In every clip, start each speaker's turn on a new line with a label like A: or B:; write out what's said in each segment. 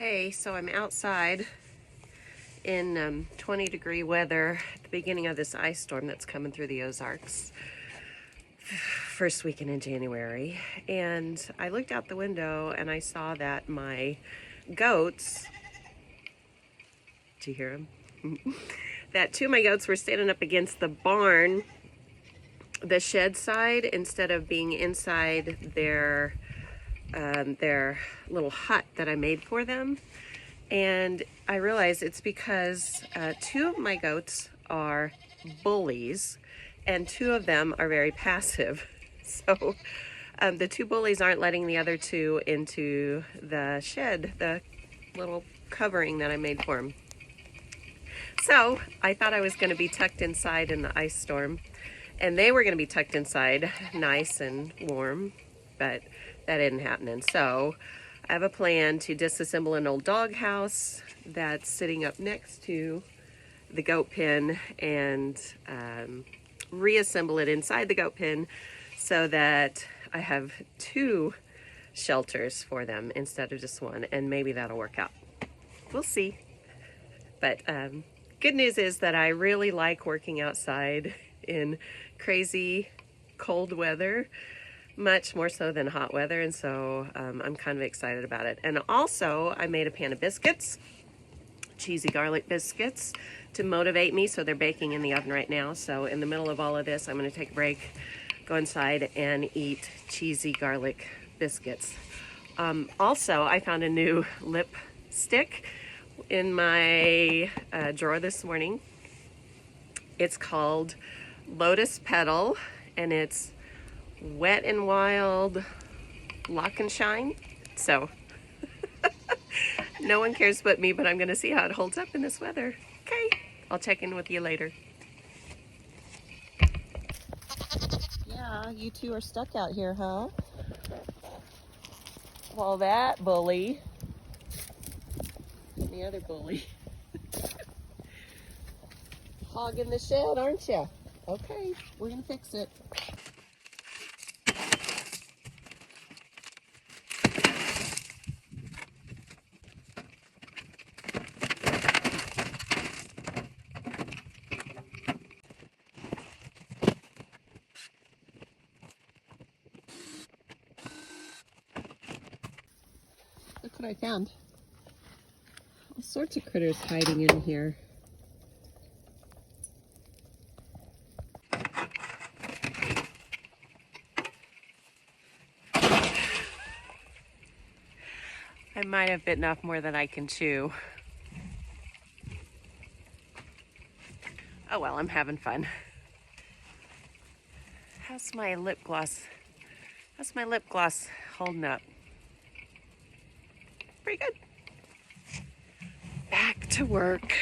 A: Hey, so I'm outside in 20-degree weather at the beginning of this ice storm that's coming through the Ozarks, first weekend in January. And I looked out the window and I saw that my goats, did you hear them? That two of my goats were standing up against the barn, the shed side, instead of being inside their little hut that I made for them. And I realized it's because two of my goats are bullies and two of them are very passive. So the two bullies aren't letting the other two into the shed, the little covering that I made for them. So I thought I was going to be tucked inside in the ice storm, and they were going to be tucked inside nice and warm, but that isn't happening. So I have a plan to disassemble an old doghouse that's sitting up next to the goat pen and reassemble it inside the goat pen so that I have two shelters for them instead of just one, and maybe that'll work out. We'll see. But good news is that I really like working outside in crazy cold weather, much more so than hot weather, and so I'm kind of excited about it. And also I made a pan of biscuits, cheesy garlic biscuits, to motivate me. So they're baking in the oven right now. So in the middle of all of this, I'm going to take a break, go inside and eat cheesy garlic biscuits. Also, I found a new lipstick in my drawer this morning. It's called Lotus Petal, and it's Wet and Wild Lock and Shine. So no one cares but me, but I'm gonna see how it holds up in this weather. Okay, I'll check in with you later. Yeah, you two are stuck out here, huh? Well, that bully and the other bully. Hogging the shed, aren't you? Okay, we're gonna fix it. Look what I found. All sorts of critters hiding in here. I might have bitten off more than I can chew. Oh well, I'm having fun. How's my lip gloss? How's my lip gloss holding up? Pretty good. Back to work.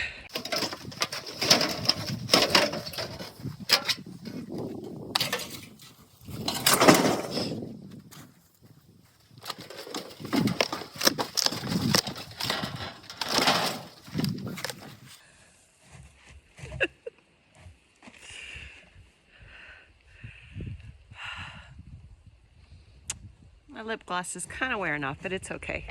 A: My lip gloss is kind of wearing off, but it's okay.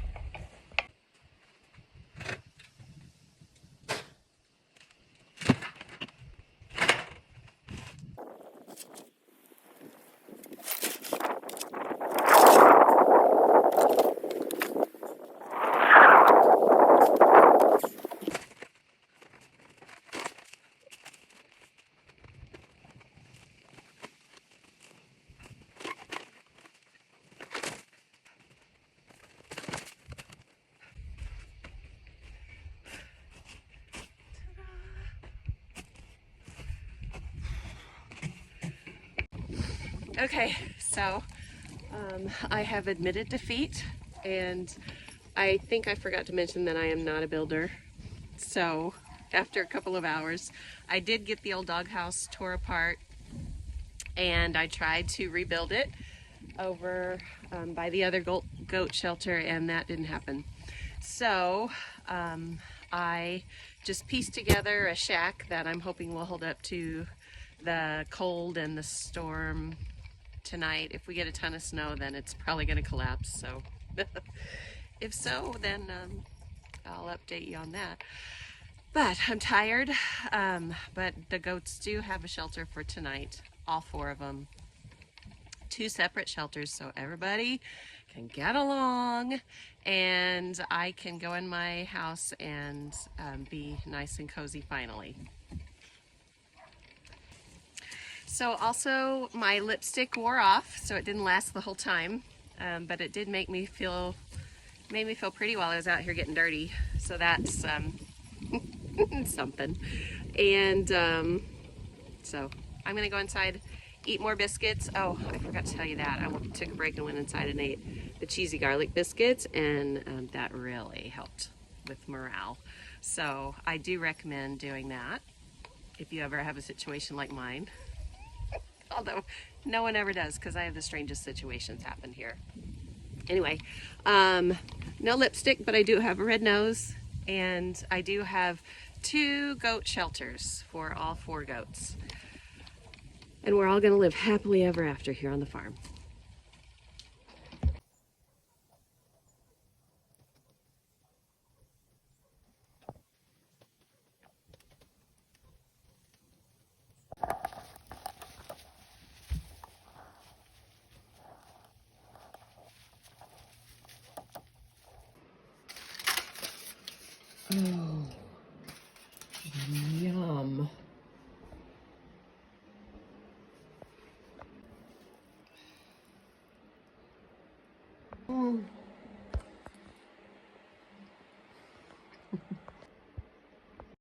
A: Okay, so I have admitted defeat, and I think I forgot to mention that I am not a builder. So after a couple of hours, I did get the old doghouse tore apart, and I tried to rebuild it over by the other goat shelter, and that didn't happen. So I just pieced together a shack that I'm hoping will hold up to the cold and the storm tonight. If we get a ton of snow, then it's probably going to collapse. So if so, then I'll update you on that. But I'm tired. But the goats do have a shelter for tonight, all 4 of them. 2 separate shelters so everybody can get along, and I can go in my house and be nice and cozy finally. So also my lipstick wore off, so it didn't last the whole time, but it did make me feel pretty while I was out here getting dirty. So that's something. And so I'm gonna go inside, eat more biscuits. Oh, I forgot to tell you that. I took a break and went inside and ate the cheesy garlic biscuits, and that really helped with morale. So I do recommend doing that if you ever have a situation like mine. Although no one ever does, because I have the strangest situations happen here. Anyway, no lipstick, but I do have a red nose, and I do have 2 goat shelters for all 4 goats. And we're all going to live happily ever after here on the farm. Oh, yum. Mm.